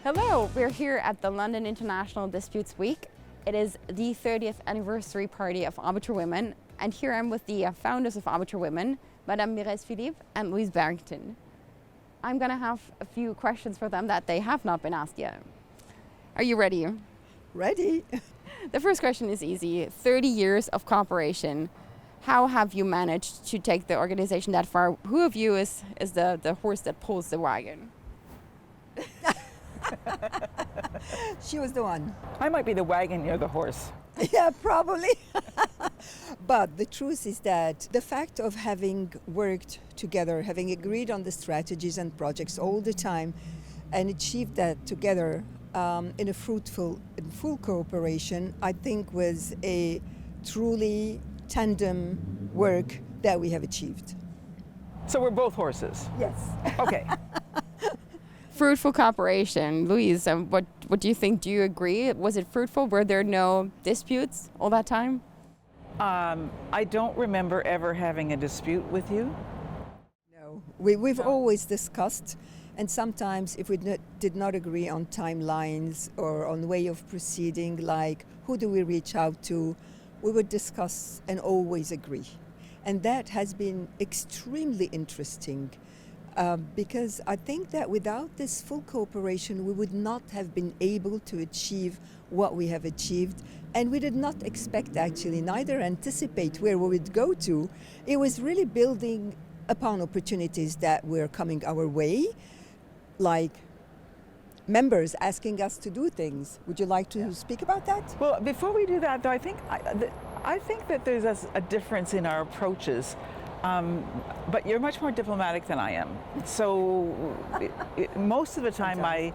Hello, we're here at the London International Disputes Week. It is the 30th anniversary party of ArbitralWomen, and here I'm with the founders of ArbitralWomen, Madame Mireze, Philippe and Louise Barrington. I'm going to have a few questions for them that they have not been asked yet. Are you ready? Ready. The first question is easy. 30 years of cooperation. How have you managed to take the organization that far? Who of you is the horse that pulls the wagon? She was the one. I might be the wagon, you're the horse. Yeah, probably. But the truth is that the fact of having worked together, having agreed on the strategies and projects all the time, and achieved that together in a fruitful and full cooperation, I think was a truly tandem work that we have achieved. So we're both horses. Yes. Okay. Fruitful cooperation. Louise, what do you think? Do you agree? Was it fruitful? Were there no disputes all that time? I don't remember ever having a dispute with you. No, we've always discussed, and sometimes if we did not agree on timelines or on way of proceeding, like who do we reach out to, we would discuss and always agree. And that has been extremely interesting. Because I think that without this full cooperation, we would not have been able to achieve what we have achieved. And we did not expect, actually, neither anticipate where we would go to. It was really building upon opportunities that were coming our way, like members asking us to do things. Would you like to speak about that? Well, before we do that, though, I think that there's a difference in our approaches. But you're much more diplomatic than I am. So most of the time I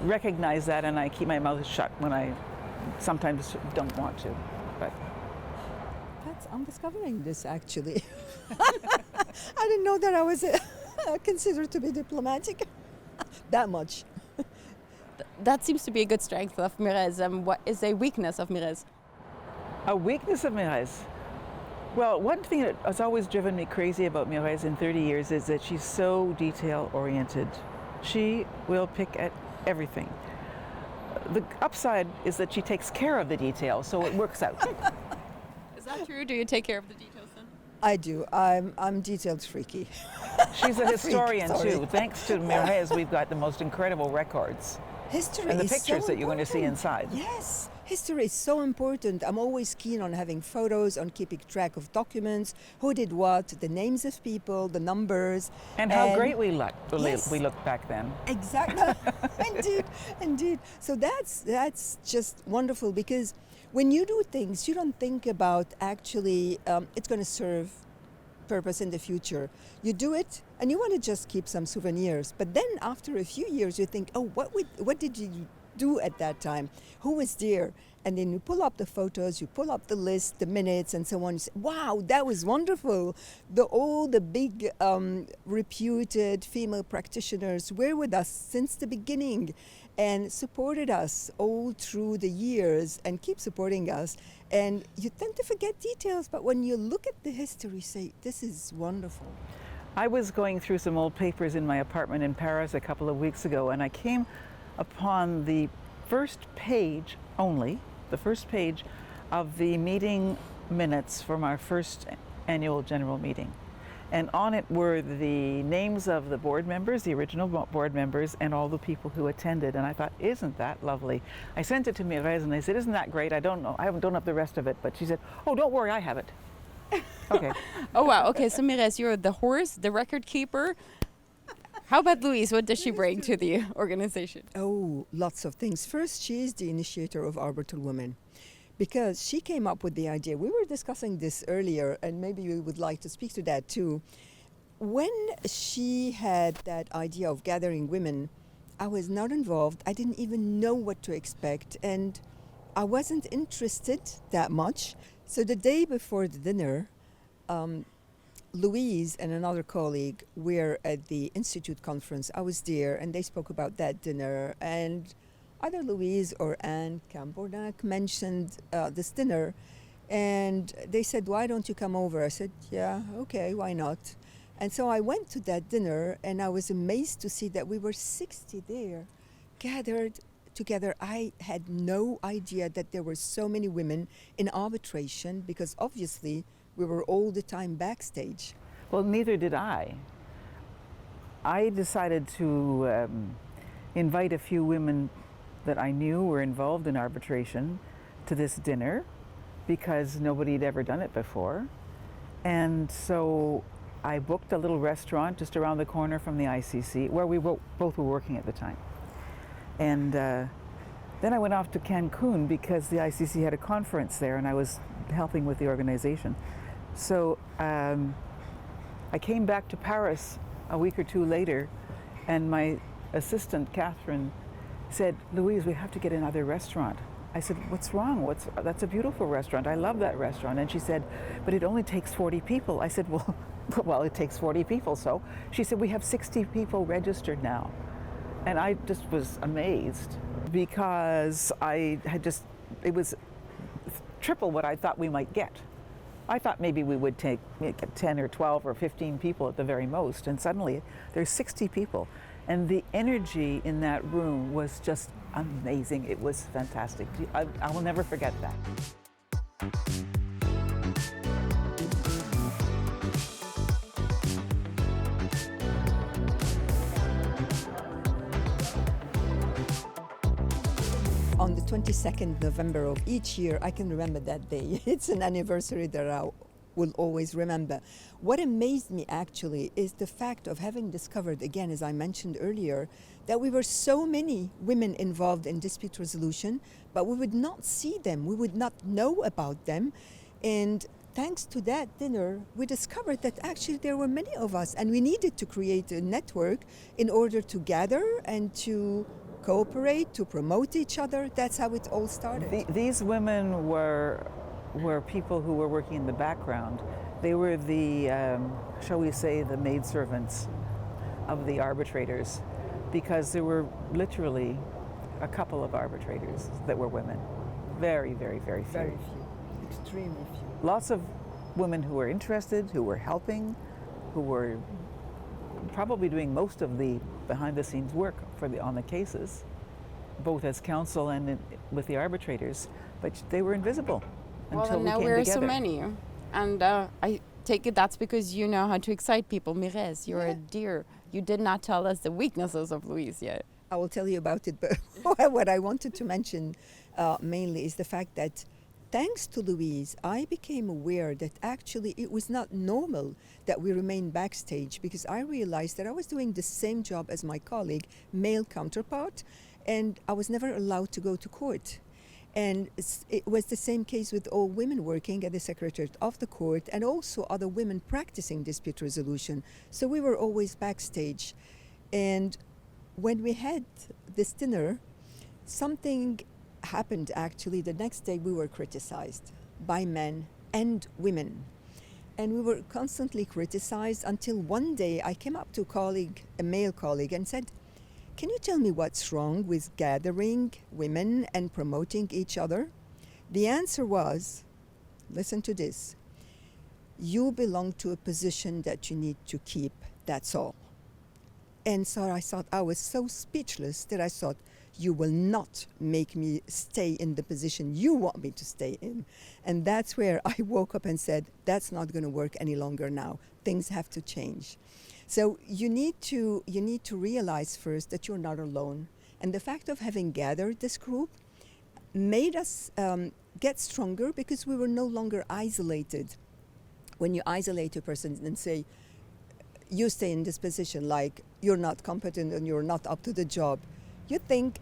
recognize that and I keep my mouth shut when I sometimes don't want to. But I'm discovering this, actually. I didn't know that I was considered to be diplomatic that much. That seems to be a good strength of Mireze. What is a weakness of Mireze? A weakness of Mireze? Well, one thing that has always driven me crazy about Mireze in 30 years is that she's so detail-oriented. She will pick at everything. The upside is that she takes care of the details, so it works out. Is that true? Do you take care of the details then? I do. I'm detailed freaky. She's a historian too. Thanks to Mireze, we've got the most incredible records. History and the is pictures so that you're going to see inside. Yes, history is so important. I'm always keen on having photos, on keeping track of documents, who did what, the names of people, the numbers. And how great we looked Yes. we looked back then. Exactly. Indeed. So that's just wonderful, because when you do things, you don't think about actually it's going to serve purpose in the future. You do it and you want to just keep some souvenirs, but then after a few years you think, oh, what did you do at that time? Who was there? And then you pull up the photos, you pull up the list, the minutes and so on. You say, wow, that was wonderful. All the big reputed female practitioners were with us since the beginning and supported us all through the years and keep supporting us. And you tend to forget details, but when you look at the history, you say, this is wonderful. I was going through some old papers in my apartment in Paris a couple of weeks ago, and I came upon the first page only, the first page of the meeting minutes from our first annual general meeting. And on it were the names of the board members, the original board members, and all the people who attended. And I thought, isn't that lovely? I sent it to Mireze and I said, isn't that great? I don't know. I don't have the rest of it. But she said, oh, don't worry, I have it. Okay. Oh, wow. Okay, so Mireze, you're the horse, the record keeper. How about Louise? What does she bring to the organization? Oh, lots of things. First, she is the initiator of ArbitralWomen, because she came up with the idea. We were discussing this earlier, and maybe you would like to speak to that too. When she had that idea of gathering women, I was not involved. I didn't even know what to expect, and I wasn't interested that much. So the day before the dinner, Louise and another colleague were at the Institute conference. I was there, and they spoke about that dinner, and either Louise or Anne Cambordac mentioned this dinner, and they said, why don't you come over? I said, yeah, okay, why not? And so I went to that dinner, and I was amazed to see that we were 60 there, gathered together. I had no idea that there were so many women in arbitration, because obviously we were all the time backstage. Well, neither did I. I decided to invite a few women that I knew were involved in arbitration to this dinner, because nobody had ever done it before. And so I booked a little restaurant just around the corner from the ICC, where we both were working at the time. And then I went off to Cancun because the ICC had a conference there, and I was helping with the organization. So I came back to Paris a week or two later, and my assistant, Catherine, said, "Louise, we have to get another restaurant." I said, "What's wrong? That's a beautiful restaurant. I love that restaurant." And she said, "But it only takes 40 people." I said, well, it takes 40 people. So she said, "We have 60 people registered now." And I just was amazed, because it was triple what I thought we might get. I thought maybe we would get 10 or 12 or 15 people at the very most, and suddenly there's 60 people. And the energy in that room was just amazing. It was fantastic. I will never forget that. On the 22nd November of each year, I can remember that day. It's an anniversary that I will always remember. What amazed me actually is the fact of having discovered, again, as I mentioned earlier, that we were so many women involved in dispute resolution, but we would not see them, we would not know about them. And thanks to that dinner, we discovered that actually there were many of us, and we needed to create a network in order to gather and to cooperate, to promote each other. That's how it all started. These women were people who were working in the background. They were the, shall we say, the maidservants of the arbitrators, because there were literally a couple of arbitrators that were women. Very, very, very few. Very few, extremely few. Lots of women who were interested, who were helping, who were probably doing most of the behind-the-scenes work on the cases, both as counsel and with the arbitrators, but they were invisible until we now came we're together. so many, and I take it that's because you know how to excite people. Mireze, you're a dear. You did not tell us the weaknesses of Louise yet. I will tell you about it, but what I wanted to mention mainly is the fact that thanks to Louise, I became aware that actually it was not normal that we remained backstage, because I realized that I was doing the same job as my colleague, male counterpart, and I was never allowed to go to court. And it was the same case with all women working at the Secretariat of the Court, and also other women practicing dispute resolution. So we were always backstage. And when we had this dinner, something happened actually. The next day we were criticized by men and women. And we were constantly criticized until one day I came up to a male colleague, and said, "Can you tell me what's wrong with gathering women and promoting each other?" The answer was, listen to this, "You belong to a position that you need to keep, that's all." And so I thought, I was so speechless that I thought, you will not make me stay in the position you want me to stay in. And that's where I woke up and said, that's not going to work any longer now. Things have to change. So you need to realize first that you're not alone. And the fact of having gathered this group made us get stronger, because we were no longer isolated. When you isolate a person and say, you stay in this position, like you're not competent and you're not up to the job, you think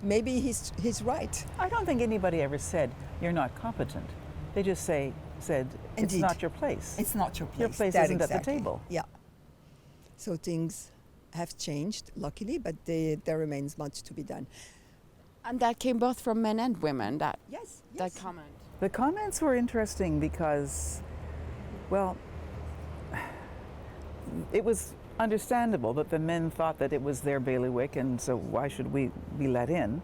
maybe he's right. I don't think anybody ever said you're not competent. They just said it's not your place. It's not your place. Your place isn't at the table. Yeah. So things have changed, luckily, but there remains much to be done. And that came both from men and women, that comment. The comments were interesting because, well, it was understandable that the men thought that it was their bailiwick, and so why should we be let in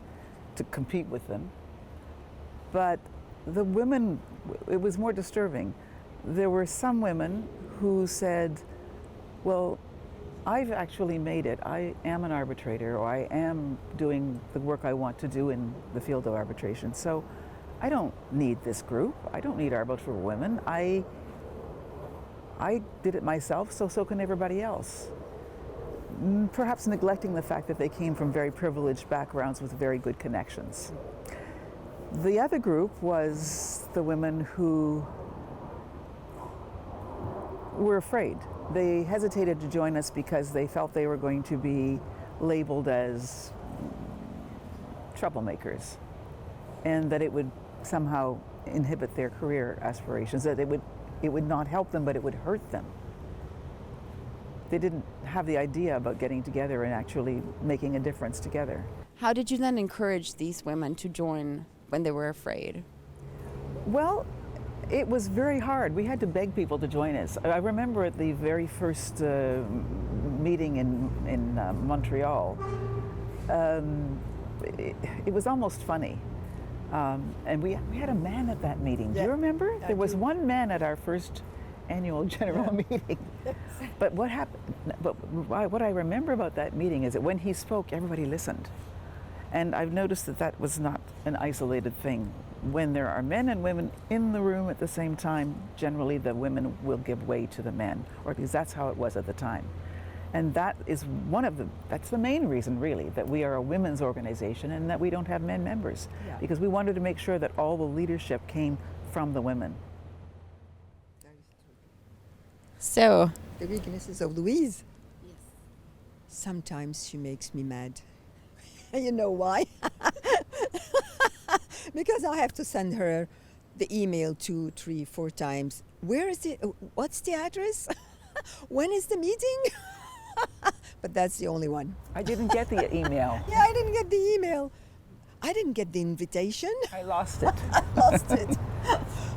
to compete with them? But the women, it was more disturbing. There were some women who said, Well, I've actually made it. I am an arbitrator, or I am doing the work I want to do in the field of arbitration. So I don't need this group. I don't need ArbitralWomen. I did it myself, so can everybody else. Perhaps neglecting the fact that they came from very privileged backgrounds with very good connections. The other group was the women who were afraid. They hesitated to join us because they felt they were going to be labeled as troublemakers, and that it would somehow inhibit their career aspirations, that it would not help them, but it would hurt them. They didn't have the idea about getting together and actually making a difference together. How did you then encourage these women to join when they were afraid? Well, it was very hard. We had to beg people to join us. I remember at the very first meeting in Montreal, it was almost funny. And we had a man at that meeting. Do you remember? There was one man at our first annual general meeting. But what happened? But what I remember about that meeting is that when he spoke, everybody listened. And I've noticed that that was not an isolated thing. When there are men and women in the room at the same time, generally the women will give way to the men, or because that's how it was at the time. And that is that's the main reason really that we are a women's organization and that we don't have men members. Yeah. Because we wanted to make sure that all the leadership came from the women. So, The weaknesses of Louise. Yes. Sometimes she makes me mad. You know why? Because I have to send her the email 2, 3, 4 times. Where is it? What's the address? When is the meeting? But that's the only one. I didn't get the email. Yeah, I didn't get the email. I didn't get the invitation. I lost it. I lost it.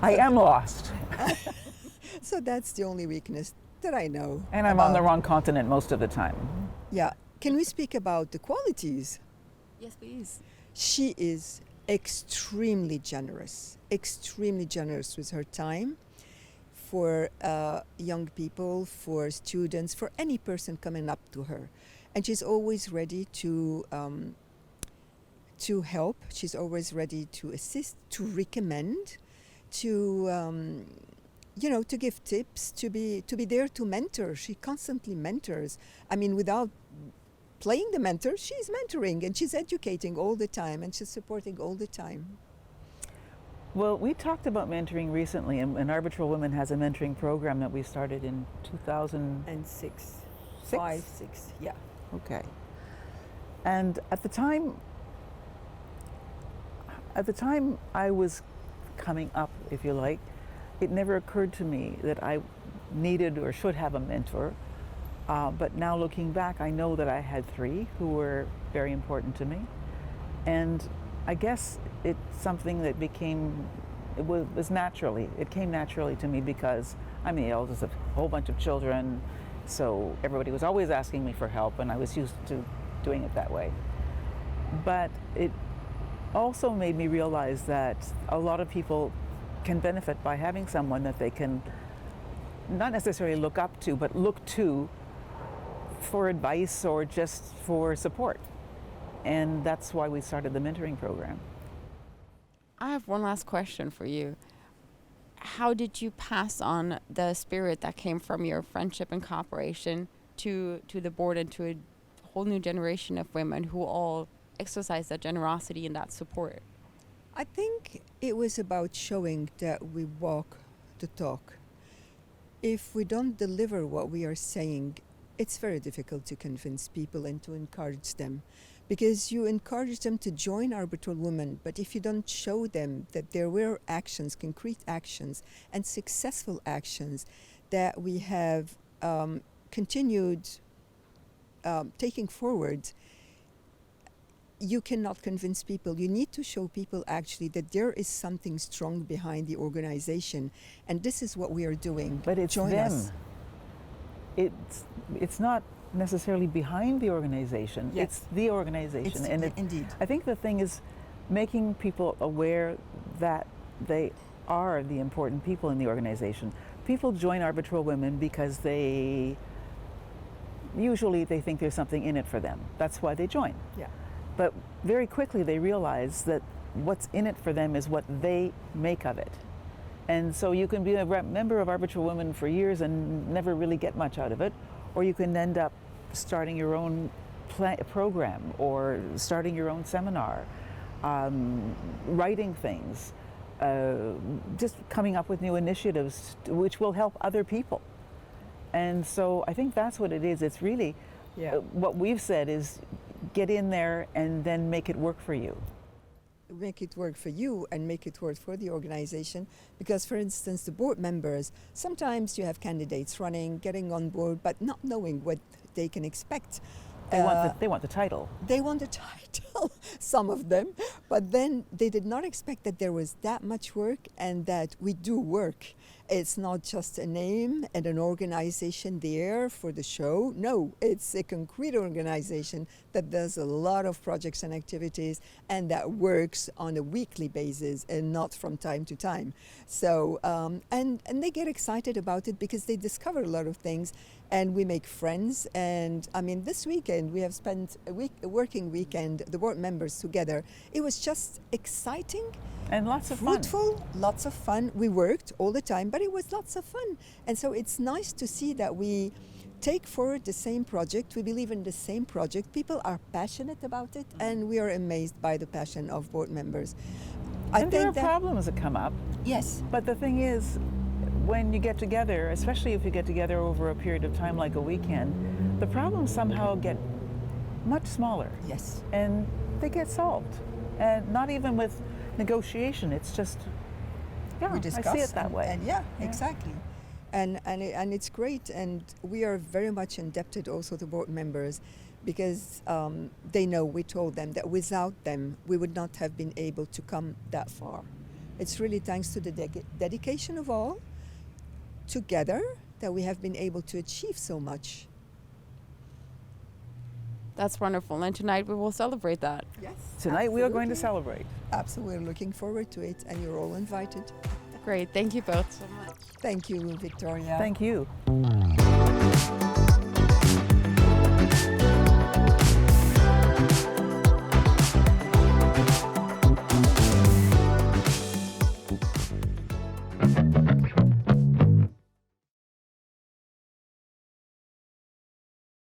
I am lost. So that's the only weakness that I know. And I'm on the wrong continent most of the time. Yeah. Can we speak about the qualities? yes, please. She is extremely generous with her time for young people, for students, for any person coming up to her. And she's always ready to help. She's always ready to assist, to recommend, to to give tips, to be there to mentor. She constantly mentors. I mean, without playing the mentor, she's mentoring and she's educating all the time and she's supporting all the time. Well, we talked about mentoring recently, and ArbitralWomen has a mentoring program that we started in 2006. And 5, 6, yeah. Okay. And at the time I was coming up, if you like, it never occurred to me that I needed or should have a mentor. But now looking back, I know that I had 3 who were very important to me. And I guess it's something that it came naturally to me because I'm the eldest of a whole bunch of children. So everybody was always asking me for help and I was used to doing it that way. But it also made me realize that a lot of people can benefit by having someone that they can not necessarily look up to, but look to for advice or just for support. And that's why we started the mentoring program. I have one last question for you. How did you pass on the spirit that came from your friendship and cooperation to the board and to a whole new generation of women who all exercise that generosity and that support? I think it was about showing that we walk the talk. If we don't deliver what we are saying, it's very difficult to convince people and to encourage them. Because you encourage them to join ArbitralWomen, but if you don't show them that there were actions, concrete actions, and successful actions that we have continued taking forward, you cannot convince people. You need to show people actually that there is something strong behind the organization, and this is what we are doing. But it's Join them. us. It's not necessarily behind the organization. Yes. It's the organization. Indeed. I think the thing is making people aware that they are the important people in the organization. People join ArbitralWomen because they usually they think there's something in it for them. That's why they join. Yeah. But very quickly they realize that what's in it for them is what they make of it. And so you can be a member of ArbitralWomen for years and never really get much out of it, or you can end up starting your own program or starting your own seminar, writing things, just coming up with new initiatives which will help other people. And so I think that's what it is. It's really, what we've said is get in there and then make it work for you. Make it work for you and make it work for the organization, because for instance the board members, sometimes you have candidates running, getting on board, but not knowing what they can expect. They want the title. They want the title, some of them, but then they did not expect that there was that much work and that we do work. It's not just a name and an organization there for the show. No, it's a concrete organization that does a lot of projects and activities and that works on a weekly basis and not from time to time. So, and they get excited about it because they discover a lot of things and we make friends. And I mean, this weekend we have spent a working weekend, the board members together. It was just exciting. And lots of fruitful, lots of fun. We worked all the time, but it was lots of fun. And so it's nice to see that we take forward the same project. We believe in the same project. People are passionate about it, and we are amazed by the passion of board members. And there are problems that come up. Yes. But the thing is, when you get together, especially if you get together over a period of time like a weekend, the problems somehow get much smaller. Yes. And they get solved. And not even with negotiation, it's just, we discuss, I see it that way. And exactly. And it's great, and we are very much indebted also to board members because they know we told them that without them we would not have been able to come that far. It's really thanks to the dedication of all together that we have been able to achieve so much. That's wonderful, and tonight we will celebrate that. Yes. Tonight we are going to celebrate. Absolutely, we're looking forward to it, and you're all invited. Great, thank you both so much. Thank you, Victoria. Thank you.